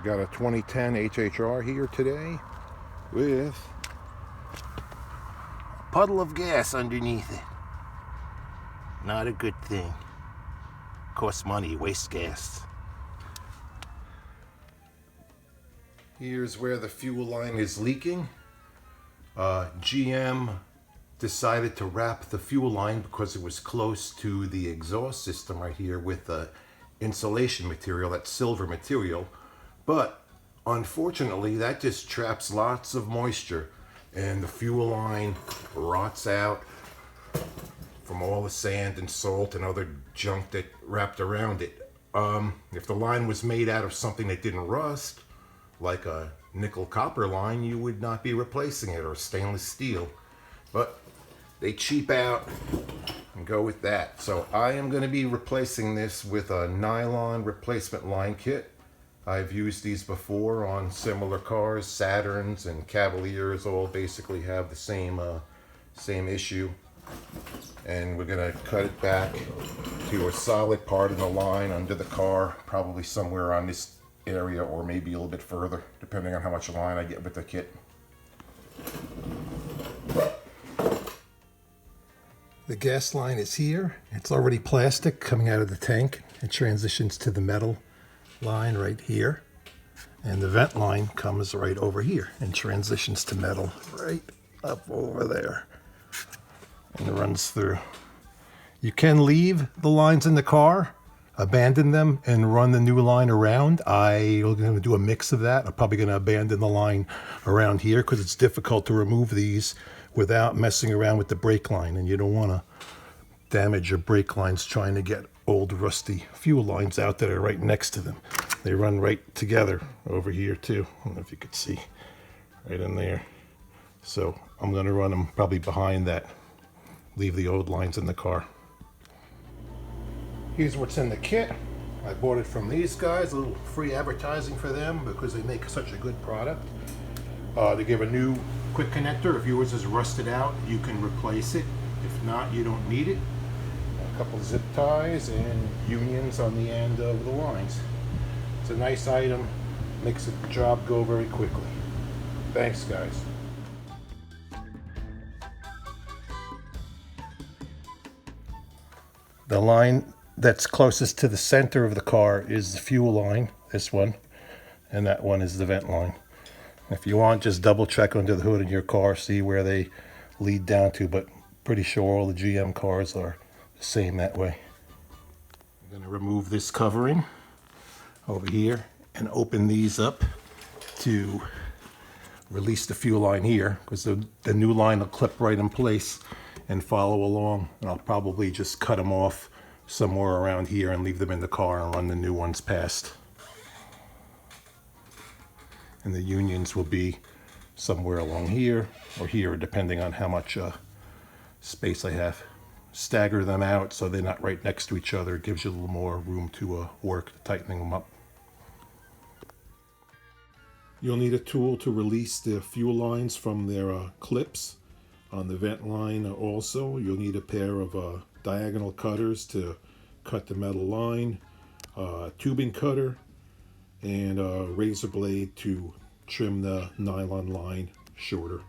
Got a 2010 HHR here today with a puddle of gas underneath it. Not a good thing. Costs money, wastes gas. Here's where the fuel line is leaking. GM decided to wrap the fuel line because it was close to the exhaust system right here with the insulation material, that silver material. But unfortunately, that just traps lots of moisture and the fuel line rots out from all the sand and salt and other junk that wrapped around it. If the line was made out of something that didn't rust, like a nickel copper line, you would not be replacing it, or stainless steel. But they cheap out and go with that. So I am going to be replacing this with a nylon replacement line kit. I've used these before on similar cars. Saturns and Cavaliers all basically have the same issue. And we're going to cut it back to a solid part of the line under the car, probably somewhere on this area or maybe a little bit further, depending on how much line I get with the kit. The gas line is here. It's already plastic coming out of the tank. It transitions to the metal line right here. And the vent line comes right over here and transitions to metal right up over there. And it runs through. You can leave the lines in the car, abandon them, and run the new line around. I'm going to do a mix of that. I'm probably going to abandon the line around here because it's difficult to remove these without messing around with the brake line, and you don't want to damage your brake lines trying to get old rusty fuel lines out that are right next to them. They run right together over here too. I don't know if you could see right in there. So I'm going to run them probably behind that. Leave the old lines in the car. Here's what's in the kit. I bought it from these guys, a little free advertising for them because they make such a good product. They give a new quick connector. If yours is rusted out, you can replace it. If not, you don't need it. A couple zip ties and unions on the end of the lines. It's a nice item, makes the job go very quickly. Thanks, guys. The line that's closest to the center of the car is the fuel line, this one, and that one is the vent line. If you want, just double check under the hood in your car, see where they lead down to, but pretty sure all the GM cars are the same that way. I'm going to remove this covering over here and open these up to release the fuel line here, because the new line will clip right in place and follow along, and I'll probably just cut them off somewhere around here and leave them in the car and run the new ones past. And the unions will be somewhere along here or here, depending on how much space I have. Stagger them out so they're not right next to each other. It gives you a little more room to work tightening them up. You'll need a tool to release the fuel lines from their clips on the vent line. Also, you'll need a pair of diagonal cutters to cut the metal line, a tubing cutter, and a razor blade to trim the nylon line shorter.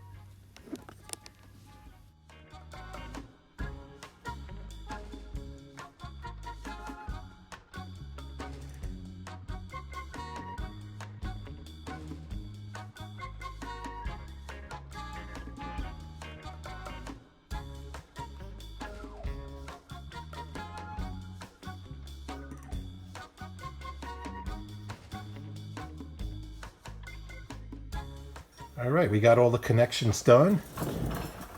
All right, we got all the connections done.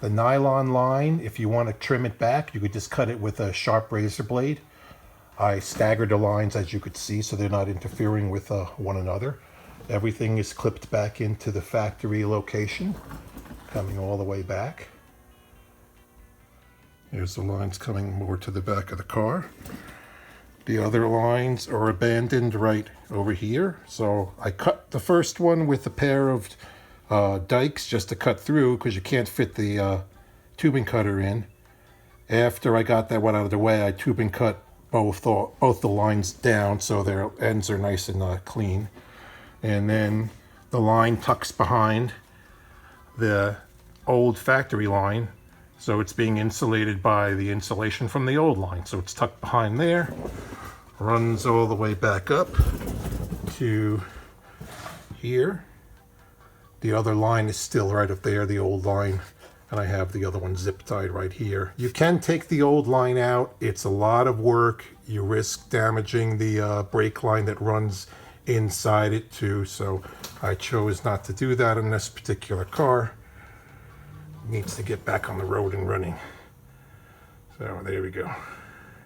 The nylon line, if you want to trim it back, you could just cut it with a sharp razor blade. I staggered the lines, as you could see, so they're not interfering with one another. Everything is clipped back into the factory location, coming all the way back. Here's the lines coming more to the back of the car. The other lines are abandoned right over here. So I cut the first one with a pair of dikes just to cut through, because you can't fit the tubing cutter in. After I got that one out of the way, I tubing cut both the lines down so their ends are nice and clean. And then the line tucks behind the old factory line, so it's being insulated by the insulation from the old line. So it's tucked behind there, runs all the way back up to here. The other line is still right up there, the old line, and I have the other one zip tied right here. You can take the old line out. It's a lot of work. You risk damaging the brake line that runs inside it too, so I chose not to do that in this particular car. It needs to get back on the road and running. So there we go.